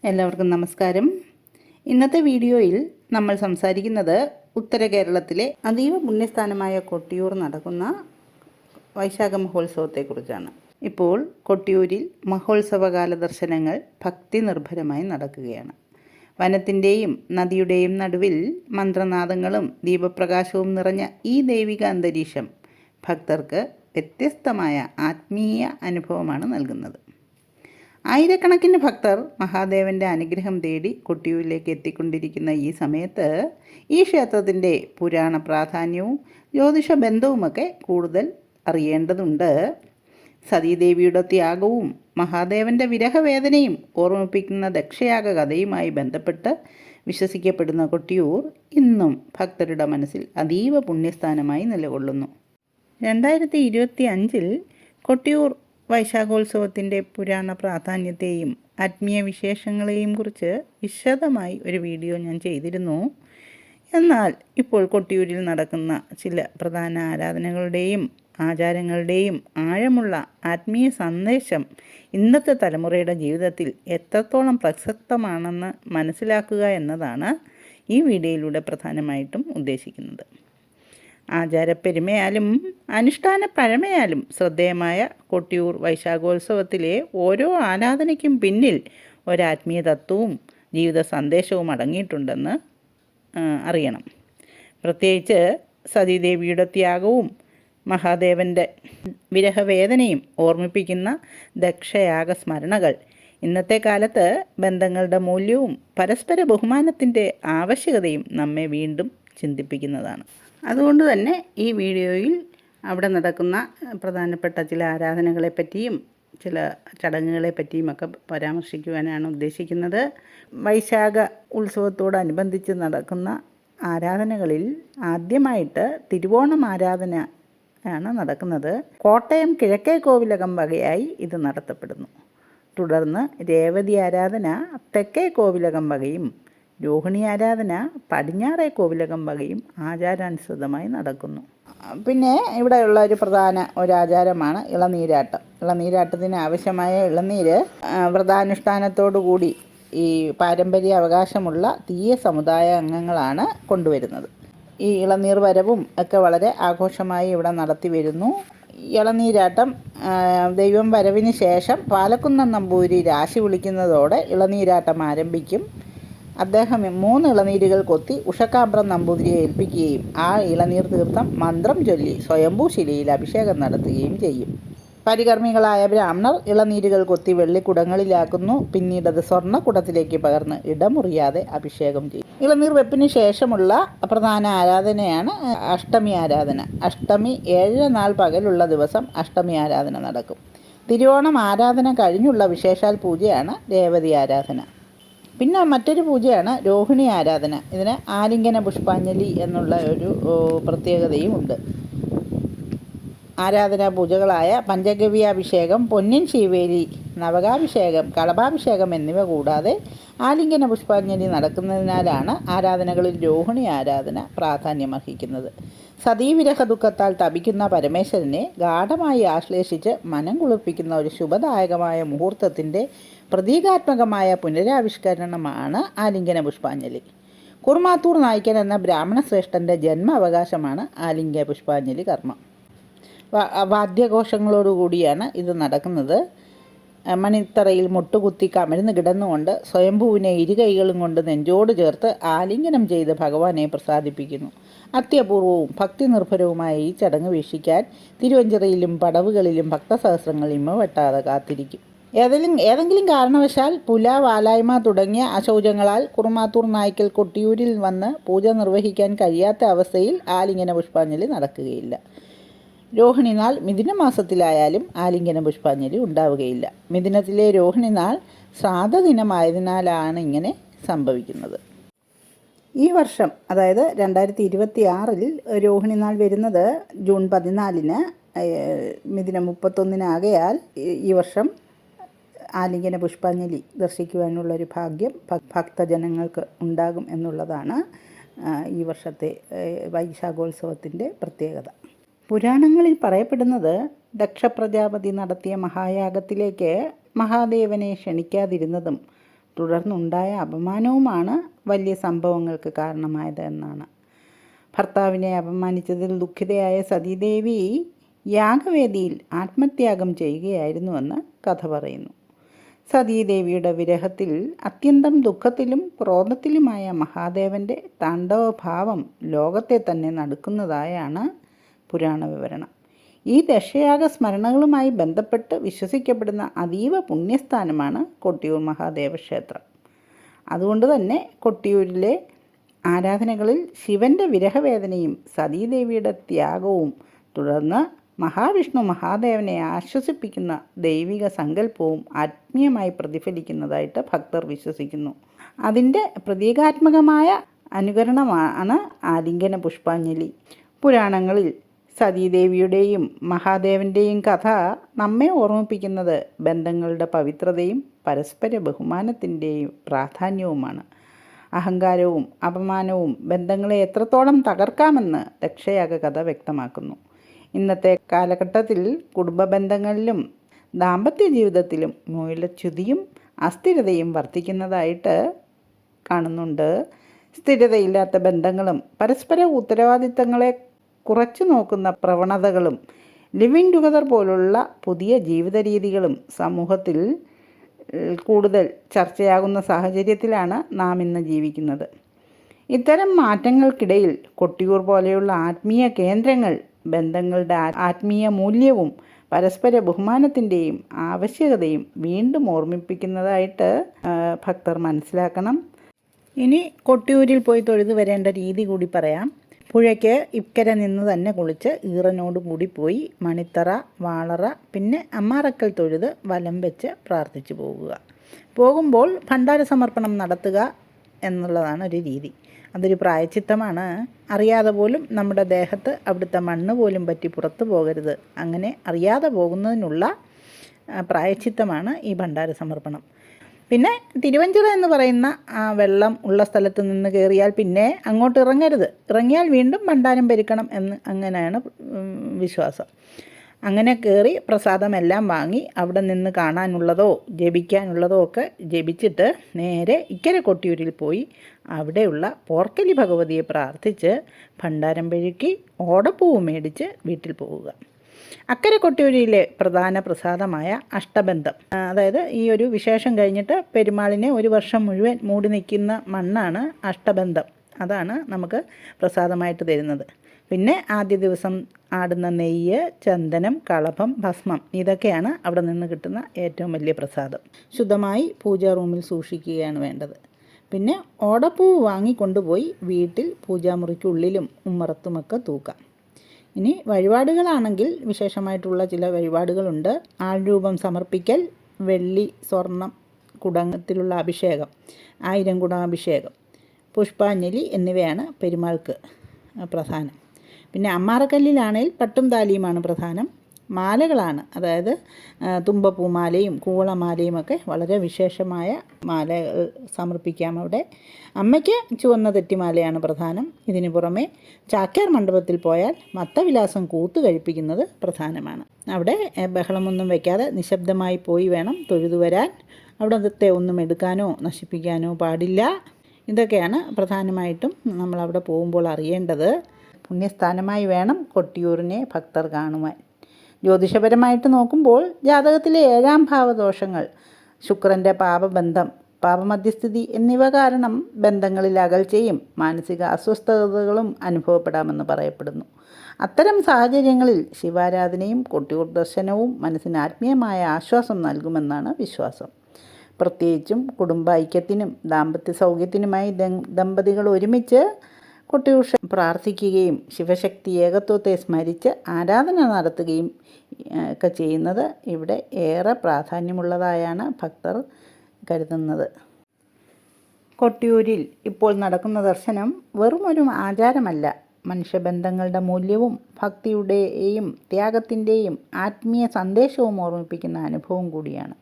എല്ലാവർക്കും നമസ്കാരം. ഇന്നത്തെ വീഡിയോയിൽ നമ്മൾ സംസാരിക്കുന്നത് ഉത്തര കേരളത്തിലെ അതീവ പുണ്യസ്ഥാനമായ കൊട്ടിയൂർ നടക്കുന്ന വൈശാഖ മഹോത്സവത്തെക്കുറിച്ചാണ്. ഇപ്പോൾ കൊട്ടിയൂരിൽ മഹോത്സവകാല ദർശനങ്ങൾ ഭക്തി നിർഭരമായി നടക്കുകയാണ്. വനത്തിൻ്റെയും നദിയുടെയും നടുവിൽ മന്ത്രനാദങ്ങളും ദീപപ്രകാശവും നിറഞ്ഞ ഈ ദൈവിക അന്തരീക്ഷം ഭക്തർക്ക് വ്യത്യസ്തമായ ആത്മീയ അനുഭവമാണ് നൽകുന്നത്. ആയിരക്കണക്കിന് ഭക്തർ മഹാദേവൻ്റെ അനുഗ്രഹം തേടി കൊട്ടിയൂരിലേക്ക് എത്തിക്കൊണ്ടിരിക്കുന്ന ഈ സമയത്ത് ഈ ക്ഷേത്രത്തിൻ്റെ പുരാണ പ്രാധാന്യവും ജ്യോതിഷ ബന്ധവുമൊക്കെ കൂടുതൽ അറിയേണ്ടതുണ്ട്. സതീദേവിയുടെ ത്യാഗവും മഹാദേവൻ്റെ വിരഹവേദനയും ഓർമ്മിപ്പിക്കുന്ന ദക്ഷയാഗ കഥയുമായി ബന്ധപ്പെട്ട് വിശ്വസിക്കപ്പെടുന്ന കൊട്ടിയൂർ ഇന്നും ഭക്തരുടെ മനസ്സിൽ അതീവ പുണ്യസ്ഥാനമായി നിലകൊള്ളുന്നു. 2025 കൊട്ടിയൂർ വൈശാഖോത്സവത്തിൻ്റെ പുരാണ പ്രാധാന്യത്തെയും ആത്മീയ വിശേഷങ്ങളെയും കുറിച്ച് വിശദമായി ഒരു വീഡിയോ ഞാൻ ചെയ്തിരുന്നു. എന്നാൽ ഇപ്പോൾ കൊട്ടിയൂരിൽ നടക്കുന്ന ചില പ്രധാന ആരാധനകളുടെയും ആചാരങ്ങളുടെയും ആഴമുള്ള ആത്മീയ സന്ദേശം ഇന്നത്തെ തലമുറയുടെ ജീവിതത്തിൽ എത്രത്തോളം പ്രസക്തമാണെന്ന് മനസ്സിലാക്കുക എന്നതാണ് ഈ വീഡിയോയിലൂടെ പ്രധാനമായിട്ടും ഉദ്ദേശിക്കുന്നത്. ആചാരപ്പെരുമയാലും അനുഷ്ഠാന പഴമയാലും ശ്രദ്ധേയമായ കൊട്ടിയൂർ വൈശാഖോത്സവത്തിലെ ഓരോ ആരാധനയ്ക്കും പിന്നിൽ ഒരാത്മീയ തത്വവും ജീവിത സന്ദേശവും അടങ്ങിയിട്ടുണ്ടെന്ന് അറിയണം. പ്രത്യേകിച്ച് സതീദേവിയുടെ ത്യാഗവും മഹാദേവൻ്റെ വിരഹവേദനയും ഓർമ്മിപ്പിക്കുന്ന ദക്ഷയാഗ സ്മരണകൾ ഇന്നത്തെ കാലത്ത് ബന്ധങ്ങളുടെ മൂല്യവും പരസ്പര ബഹുമാനത്തിൻ്റെ ആവശ്യകതയും നമ്മെ വീണ്ടും ചിന്തിപ്പിക്കുന്നതാണ്. അതുകൊണ്ട് തന്നെ ഈ വീഡിയോയിൽ അവിടെ നടക്കുന്ന പ്രധാനപ്പെട്ട ചില ആരാധനകളെപ്പറ്റിയും ചില ചടങ്ങുകളെ പറ്റിയുമൊക്കെ പരാമർശിക്കുവാനാണ് ഉദ്ദേശിക്കുന്നത്. വൈശാഖ ഉത്സവത്തോടനുബന്ധിച്ച് നടക്കുന്ന ആരാധനകളിൽ ആദ്യമായിട്ട് തിരുവോണം ആരാധന ആണ് നടക്കുന്നത്. കോട്ടയം കിഴക്കേ കോവിലകം വകയായി ഇത് നടത്തപ്പെടുന്നു. തുടർന്ന് രേവതി ആരാധന തെക്കേ കോവിലകം വകയും രോഹിണി ആരാധന പടിഞ്ഞാറേ കോവിലകം വകയും ആചാരാനുസൃതമായി നടക്കുന്നു. പിന്നെ ഇവിടെയുള്ള ഒരു പ്രധാന ഒരാചാരമാണ് ഇളനീരാട്ടം. ഇളനീരാട്ടത്തിന് ആവശ്യമായ ഇളനീര് വ്രതാനുഷ്ഠാനത്തോടു കൂടി ഈ പാരമ്പര്യ അവകാശമുള്ള തീയ സമുദായ അംഗങ്ങളാണ് കൊണ്ടുവരുന്നത്. ഈ ഇളനീർ വരവും ഒക്കെ വളരെ ആഘോഷമായി ഇവിടെ നടത്തി വരുന്നു. ഇളനീരാട്ടം ദൈവം വരവിന് ശേഷം പാലക്കുന്നം നമ്പൂതിരി രാശി വിളിക്കുന്നതോടെ ഇളനീരാട്ടം ആരംഭിക്കും. അദ്ദേഹം 3 ഇളനീരുകൾ കൊത്തി ഉഷക്കാമ്പ്രം നമ്പൂതിരിയെ ഏൽപ്പിക്കുകയും ആ ഇളനീർ തീർത്ഥം മന്ത്രം ചൊല്ലി സ്വയംഭൂ ശിലയിൽ അഭിഷേകം നടത്തുകയും ചെയ്യും. പരികർമ്മികളായ ബ്രാഹ്മണർ ഇളനീരുകൾ കൊത്തി വെള്ളിക്കുടങ്ങളിലാക്കുന്നു. പിന്നീട് അത് സ്വർണ്ണക്കുടത്തിലേക്ക് പകർന്ന് ഇടമുറിയാതെ അഭിഷേകം ചെയ്യും. ഇളനീർ വെപ്പിന് ശേഷമുള്ള പ്രധാന ആരാധനയാണ് അഷ്ടമി ആരാധന. അഷ്ടമി 7 നാൾ പകലുള്ള ദിവസം അഷ്ടമി ആരാധന നടക്കും. തിരുവോണം ആരാധന കഴിഞ്ഞുള്ള വിശേഷാൽ പൂജയാണ് രേവതി ആരാധന. പിന്നെ മറ്റൊരു പൂജയാണ് രോഹിണി ആരാധന. ഇതിന് ആലിംഗന പുഷ്പാഞ്ജലി എന്നുള്ള ഒരു പ്രത്യേകതയും ഉണ്ട്. ആരാധനാ പൂജകളായ പഞ്ചഗവ്യാഭിഷേകം, പൊന്നിൻ ശീവേലി, നവകാഭിഷേകം, കളഭാഭിഷേകം എന്നിവ കൂടാതെ ആലിംഗന പുഷ്പാഞ്ജലി നടക്കുന്നതിനാലാണ് ആരാധനകളിൽ രോഹിണി ആരാധന പ്രാധാന്യമർഹിക്കുന്നത്. സതീവിരഹ ദുഃഖത്താൽ തപിക്കുന്ന പരമേശ്വരനെ ഗാഠമായി ആശ്ലേഷിച്ച് മനം കുളിർപ്പിക്കുന്ന ഒരു ശുഭദായകമായ മുഹൂർത്തത്തിൻ്റെ പ്രതീകാത്മകമായ പുനരാവിഷ്കരണമാണ് ആലിംഗന പുഷ്പാഞ്ജലി. കുറുമാത്തൂർ നായ്ക്കൻ എന്ന ബ്രാഹ്മണ ശ്രേഷ്ഠൻ്റെ ജന്മാവകാശമാണ് ആലിംഗന പുഷ്പാഞ്ജലി കർമ്മം. വാദ്യഘോഷങ്ങളോടുകൂടിയാണ് ഇത് നടക്കുന്നത്. മണിത്തറയിൽ മുട്ടുകുത്തി കമിഴ്ന്ന് കിടന്നുകൊണ്ട് സ്വയംഭൂവിനെ ഇരുകൈകളും കൊണ്ട് നെഞ്ചോട് ചേർത്ത് ആലിംഗനം ചെയ്ത് ഭഗവാനെ പ്രസാദിപ്പിക്കുന്നു. അത്യപൂർവവും ഭക്തി നിർഭരവുമായ ഈ ചടങ്ങ് വീക്ഷിക്കാൻ തിരുവഞ്ചിറയിലും പടവുകളിലും ഭക്തസഹസ്രങ്ങൾ ഇമ്മവെട്ടാതെ കാത്തിരിക്കും. ഏതെങ്കിലും കാരണവശാൽ പുല, വാലായ്മ തുടങ്ങിയ അശൗചങ്ങളാൽ കുറുമാത്തൂർ നായ്ക്കൽ കൊട്ടിയൂരിൽ വന്ന് പൂജ നിർവഹിക്കാൻ കഴിയാത്ത അവസ്ഥയിൽ ആലിംഗന പുഷ്പാഞ്ജലി നടക്കുകയില്ല. രോഹിണി നാൾ മിഥുനമാസത്തിലായാലും ആലിംഗന പുഷ്പാഞ്ജലി ഉണ്ടാവുകയില്ല. മിഥുനത്തിലെ രോഹിണി നാൾ ശ്രാദ്ധ ദിനമായതിനാലാണ് ഇങ്ങനെ സംഭവിക്കുന്നത്. ഈ വർഷം, അതായത് 2026 രോഹിണി നാൾ വരുന്നത് ജൂൺ 14, മിഥുനം 31 ഈ വർഷം ആലിംഗന പുഷ്പാഞ്ജലി ദർശിക്കുവാനുള്ളൊരു ഭാഗ്യം ഭക്തജനങ്ങൾക്ക് ഉണ്ടാകും എന്നുള്ളതാണ് ഈ വർഷത്തെ വൈശാഖോത്സവത്തിൻ്റെ പ്രത്യേകത. പുരാണങ്ങളിൽ പറയപ്പെടുന്നത് ദക്ഷപ്രജാപതി നടത്തിയ മഹായാഗത്തിലേക്ക് മഹാദേവനെ ക്ഷണിക്കാതിരുന്നതും തുടർന്നുണ്ടായ അപമാനവുമാണ് വലിയ സംഭവങ്ങൾക്ക് കാരണമായത് എന്നാണ്. ഭർത്താവിനെ അപമാനിച്ചതിൽ ദുഃഖിതയായ സതീദേവി യാഗവേദിയിൽ ആത്മത്യാഗം ചെയ്യുകയായിരുന്നുവെന്ന് കഥ പറയുന്നു. സതീദേവിയുടെ വിരഹത്തിൽ അത്യന്തം ദുഃഖത്തിലും ക്രോധത്തിലുമായ മഹാദേവൻ്റെ താണ്ഡവഭാവം ലോകത്തെ തന്നെ നടുക്കുന്നതായാണ് പുരാണ വിവരണം. ഈ ദശയാഗ സ്മരണകളുമായി ബന്ധപ്പെട്ട് വിശ്വസിക്കപ്പെടുന്ന അതീവ പുണ്യസ്ഥാനമാണ് കൊട്ടിയൂർ മഹാദേവ ക്ഷേത്രം. അതുകൊണ്ട് തന്നെ കൊട്ടിയൂരിലെ ആരാധനകളിൽ ശിവൻ്റെ വിരഹവേദനയും സതീദേവിയുടെ ത്യാഗവും തുടർന്ന് മഹാവിഷ്ണു മഹാദേവനെ ആശ്വസിപ്പിക്കുന്ന ദൈവിക സങ്കല്പവും ആത്മീയമായി പ്രതിഫലിക്കുന്നതായിട്ട് ഭക്തർ വിശ്വസിക്കുന്നു. അതിൻ്റെ പ്രതീകാത്മകമായ അനുകരണമാണ് ആലിംഗന പുഷ്പാഞ്ജലി. പുരാണങ്ങളിൽ സതീദേവിയുടെയും മഹാദേവൻ്റെയും കഥ നമ്മെ ഓർമ്മിപ്പിക്കുന്നത് ബന്ധങ്ങളുടെ പവിത്രതയും പരസ്പര ബഹുമാനത്തിൻ്റെയും പ്രാധാന്യവുമാണ്. അഹങ്കാരവും അപമാനവും ബന്ധങ്ങളെ എത്രത്തോളം തകർക്കാമെന്ന് ദക്ഷയാഗ കഥ വ്യക്തമാക്കുന്നു. ഇന്നത്തെ കാലഘട്ടത്തിൽ കുടുംബ ബന്ധങ്ങളിലും ദാമ്പത്യ ജീവിതത്തിലും മൂല്യച്യുതിയും അസ്ഥിരതയും വർദ്ധിക്കുന്നതായിട്ട് കാണുന്നുണ്ട്. സ്ഥിരതയില്ലാത്ത ബന്ധങ്ങളും പരസ്പര ഉത്തരവാദിത്തങ്ങളെ കുറച്ചു നോക്കുന്ന പ്രവണതകളും ലിവിങ് ടുഗദർ പോലുള്ള പുതിയ ജീവിത രീതികളും സമൂഹത്തിൽ കൂടുതൽ ചർച്ചയാകുന്ന സാഹചര്യത്തിലാണ് നാം ഇന്ന് ജീവിക്കുന്നത്. ഇത്തരം മാറ്റങ്ങൾക്കിടയിൽ കൊട്ടിയൂർ പോലെയുള്ള ആത്മീയ കേന്ദ്രങ്ങൾ ബന്ധങ്ങളുടെ ആത്മീയ മൂല്യവും പരസ്പര ബഹുമാനത്തിൻ്റെയും ആവശ്യകതയും വീണ്ടും ഓർമ്മിപ്പിക്കുന്നതായിട്ട് ഭക്തർ മനസ്സിലാക്കണം. ഇനി കൊട്ടിയൂരിൽ പോയി തൊഴുതു വരേണ്ട രീതി കൂടി പറയാം. പുഴയ്ക്ക് ഇക്കരെ നിന്ന് തന്നെ കുളിച്ച് ഈറനോട് കൂടി പോയി മണിത്തറ, വാളറ, പിന്നെ അമ്മാറക്കൽ തൊഴുത് വലം വെച്ച് പ്രാർത്ഥിച്ചു പോകുമ്പോൾ ഭണ്ഡാര സമർപ്പണം നടത്തുക എന്നുള്ളതാണ് ഒരു രീതി. അതൊരു പ്രായച്ചിത്തമാണ്. അറിയാതെ പോലും നമ്മുടെ ദേഹത്ത് അവിടുത്തെ മണ്ണ് പോലും പറ്റി പുറത്തു പോകരുത്. അങ്ങനെ അറിയാതെ പോകുന്നതിനുള്ള പ്രായച്ചിത്തമാണ് ഈ ഭണ്ഡാര സമർപ്പണം. പിന്നെ തിരുവഞ്ചിറ എന്ന് പറയുന്ന ആ വെള്ളം ഉള്ള സ്ഥലത്ത് നിന്ന് കയറിയാൽ പിന്നെ അങ്ങോട്ട് ഇറങ്ങരുത്. ഇറങ്ങിയാൽ വീണ്ടും ഭണ്ഡാരം പെരുക്കണം എന്ന് അങ്ങനെയാണ് വിശ്വാസം. അങ്ങനെ കയറി പ്രസാദമെല്ലാം വാങ്ങി അവിടെ നിന്ന് കാണാനുള്ളതോ ജപിക്കാനുള്ളതോ ഒക്കെ ജപിച്ചിട്ട് നേരെ ഇക്കരെ കൊട്ടിയൂരിൽ പോയി അവിടെയുള്ള പോർക്കലി ഭഗവതിയെ പ്രാർത്ഥിച്ച് ഭണ്ഡാരം പെഴുക്കി ഓടപ്പൂവ് മേടിച്ച് വീട്ടിൽ പോവുക. അക്കരെ കൊട്ടിയൂരിലെ പ്രധാന പ്രസാദമായ അഷ്ടബന്ധം, അതായത് ഈ ഒരു വിശേഷം കഴിഞ്ഞിട്ട് പെരുമാളിനെ ഒരു വർഷം മുഴുവൻ മൂടി നിൽക്കുന്ന മണ്ണാണ് അഷ്ടബന്ധം. അതാണ് നമുക്ക് പ്രസാദമായിട്ട് തരുന്നത്. പിന്നെ ആദ്യ ദിവസം ആടുന്ന നെയ്യ്, ചന്ദനം, കളഭം, ഭസ്മം ഇതൊക്കെയാണ് അവിടെ നിന്ന് കിട്ടുന്ന ഏറ്റവും വലിയ പ്രസാദം. ശുദ്ധമായി പൂജാ റൂമിൽ സൂക്ഷിക്കുകയാണ് വേണ്ടത്. പിന്നെ ഓടപ്പൂവ് വാങ്ങിക്കൊണ്ടുപോയി വീട്ടിൽ പൂജാമുറിക്കുള്ളിലും ഉമ്മറത്തുമൊക്കെ തൂക്കാം. ഇനി വഴിപാടുകളാണെങ്കിൽ വിശേഷമായിട്ടുള്ള ചില വഴിപാടുകളുണ്ട്. ആൾരൂപം സമർപ്പിക്കൽ, വെള്ളി സ്വർണം കുടത്തിലുള്ള അഭിഷേകം, 1000 കുടാഭിഷേകം, പുഷ്പാഞ്ജലി എന്നിവയാണ് പെരുമാൾക്ക് പ്രധാനം. പിന്നെ അമ്മാറക്കല്ലിലാണെങ്കിൽ പട്ടും താലിയുമാണ് പ്രധാനം. മാലകളാണ്, അതായത് തുമ്പപ്പൂമാലയും കൂവളമാലയും ഒക്കെ വളരെ വിശേഷമായ മാലകൾ സമർപ്പിക്കാം അവിടെ. അമ്മയ്ക്ക് ചുവന്ന തെറ്റിമാലയാണ് പ്രധാനം. ഇതിനു പുറമെ ചാക്യാർ മണ്ഡപത്തിൽ പോയാൽ മത്തവിലാസം കൂത്ത് കഴിപ്പിക്കുന്നത് പ്രധാനമാണ്. അവിടെ ബഹളമൊന്നും വയ്ക്കാതെ നിശബ്ദമായി പോയി വേണം തൊഴുതു വരാൻ. അവിടത്തെ ഒന്നും എടുക്കാനോ നശിപ്പിക്കാനോ പാടില്ല. ഇതൊക്കെയാണ് പ്രധാനമായിട്ടും നമ്മളവിടെ പോകുമ്പോൾ അറിയേണ്ടത്. പുണ്യസ്ഥാനമായി വേണം കൊട്ടിയൂരിനെ ഭക്തർ കാണുവാൻ. ജ്യോതിഷപരമായിട്ട് നോക്കുമ്പോൾ ജാതകത്തിലെ 7ാം ഭാവദോഷങ്ങൾ, ശുക്രൻ്റെ പാപബന്ധം, പാപമധ്യസ്ഥിതി എന്നിവ കാരണം ബന്ധങ്ങളിൽ അകൽച്ചയും മാനസിക അസ്വസ്ഥതകളും അനുഭവപ്പെടാമെന്ന് പറയപ്പെടുന്നു. അത്തരം സാഹചര്യങ്ങളിൽ ശിവാരാധനയും കൊട്ടിയൂർ ദർശനവും മനസ്സിന് ആത്മീയമായ ആശ്വാസം നൽകുമെന്നാണ് വിശ്വാസം. പ്രത്യേകിച്ചും കുടുംബ ഐക്യത്തിനും ദാമ്പത്യ സൗഖ്യത്തിനുമായി ദമ്പതികൾ ഒരുമിച്ച് കൊട്ടിയൂർ പ്രാർത്ഥിക്കുകയും ശിവശക്തി ഏകത്വത്തെ സ്മരിച്ച് ആരാധന നടത്തുകയും ഒക്കെ ചെയ്യുന്നത് ഇവിടെ ഏറെ പ്രാധാന്യമുള്ളതായാണ് ഭക്തർ കരുതുന്നത്. കൊട്ടിയൂരിൽ ഇപ്പോൾ നടക്കുന്ന ദർശനം വെറുമൊരു ആചാരമല്ല, മനുഷ്യബന്ധങ്ങളുടെ മൂല്യവും ഭക്തിയുടെയും ത്യാഗത്തിൻ്റെയും ആത്മീയ സന്ദേശവും ഓർമ്മിപ്പിക്കുന്ന അനുഭവം കൂടിയാണ്.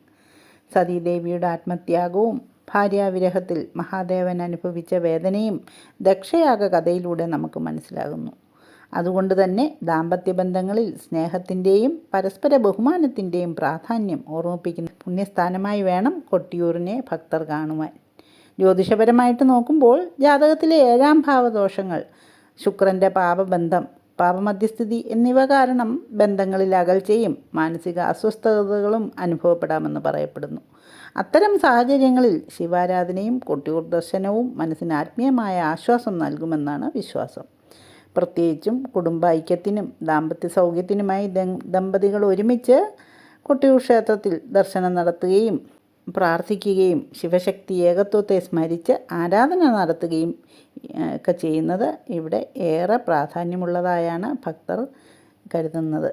സതീദേവിയുടെ ആത്മത്യാഗവും ഭാര്യാവിരഹത്തിൽ മഹാദേവൻ അനുഭവിച്ച വേദനയും ദക്ഷയാഗ കഥയിലൂടെ നമുക്ക് മനസ്സിലാകുന്നു. അതുകൊണ്ട് തന്നെ ദാമ്പത്യ ബന്ധങ്ങളിൽ സ്നേഹത്തിൻ്റെയും പരസ്പര ബഹുമാനത്തിൻ്റെയും പ്രാധാന്യം ഓർമ്മിപ്പിക്കുന്ന പുണ്യസ്ഥാനമായി വേണം കൊട്ടിയൂരിനെ ഭക്തർ കാണുവാൻ. ജ്യോതിഷപരമായിട്ട് നോക്കുമ്പോൾ ജാതകത്തിലെ 7ാം ഭാവദോഷങ്ങൾ, ശുക്രൻ്റെ പാപബന്ധം, പാപമധ്യസ്ഥിതി എന്നിവ കാരണം ബന്ധങ്ങളിൽ അകൽച്ചയും മാനസിക അസ്വസ്ഥതകളും അനുഭവപ്പെടാമെന്ന് പറയപ്പെടുന്നു. അത്തരം സാഹചര്യങ്ങളിൽ ശിവാരാധനയും കൊട്ടിയൂർ ദർശനവും മനസ്സിന് ആത്മീയമായ ആശ്വാസം നൽകുമെന്നാണ് വിശ്വാസം. പ്രത്യേകിച്ചും കുടുംബ ഐക്യത്തിനും ദാമ്പത്യ സൗഖ്യത്തിനുമായി ദമ്പതികൾ ഒരുമിച്ച് കൊട്ടിയൂർ ക്ഷേത്രത്തിൽ ദർശനം നടത്തുകയും പ്രാർത്ഥിക്കുകയും ശിവശക്തി ഏകത്വത്തെ സ്മരിച്ച് ആരാധന നടത്തുകയും ഒക്കെ ചെയ്യുന്നത് ഇവിടെ ഏറെ പ്രാധാന്യമുള്ളതായാണ് ഭക്തർ കരുതുന്നത്.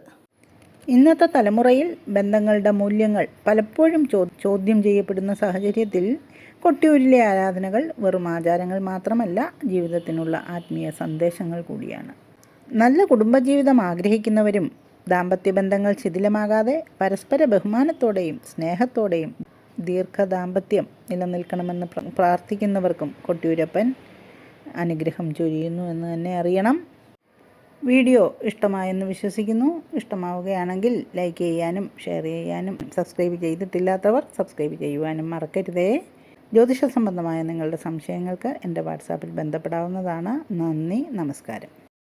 ഇന്നത്തെ തലമുറയിൽ ബന്ധങ്ങളുടെ മൂല്യങ്ങൾ പലപ്പോഴും ചോദ്യം ചെയ്യപ്പെടുന്ന സാഹചര്യത്തിൽ കൊട്ടിയൂരിലെ ആരാധനകൾ വെറും ആചാരങ്ങൾ മാത്രമല്ല, ജീവിതത്തിനുള്ള ആത്മീയ സന്ദേശങ്ങൾ കൂടിയാണ്. നല്ല കുടുംബജീവിതം ആഗ്രഹിക്കുന്നവരും ദാമ്പത്യ ബന്ധങ്ങൾ ശിഥിലമാകാതെ പരസ്പര ബഹുമാനത്തോടെയും സ്നേഹത്തോടെയും ദീർഘദാമ്പത്യം നിലനിൽക്കണമെന്ന് പ്രാർത്ഥിക്കുന്നവർക്കും കൊട്ടിയൂരപ്പൻ അനുഗ്രഹം ചൊരിയുന്നു എന്ന് തന്നെ അറിയണം. വീഡിയോ ഇഷ്ടമായെന്ന് വിശ്വസിക്കുന്നു. ഇഷ്ടമാവുകയാണെങ്കിൽ ലൈക്ക് ചെയ്യാനും ഷെയർ ചെയ്യാനും സബ്സ്ക്രൈബ് ചെയ്തിട്ടില്ലാത്തവർ സബ്സ്ക്രൈബ് ചെയ്യുവാനും മറക്കരുതേ. ജ്യോതിഷ സംബന്ധമായ നിങ്ങളുടെ സംശയങ്ങൾക്ക് എൻ്റെ വാട്സാപ്പിൽ ബന്ധപ്പെടാവുന്നതാണ്. നന്ദി, നമസ്കാരം.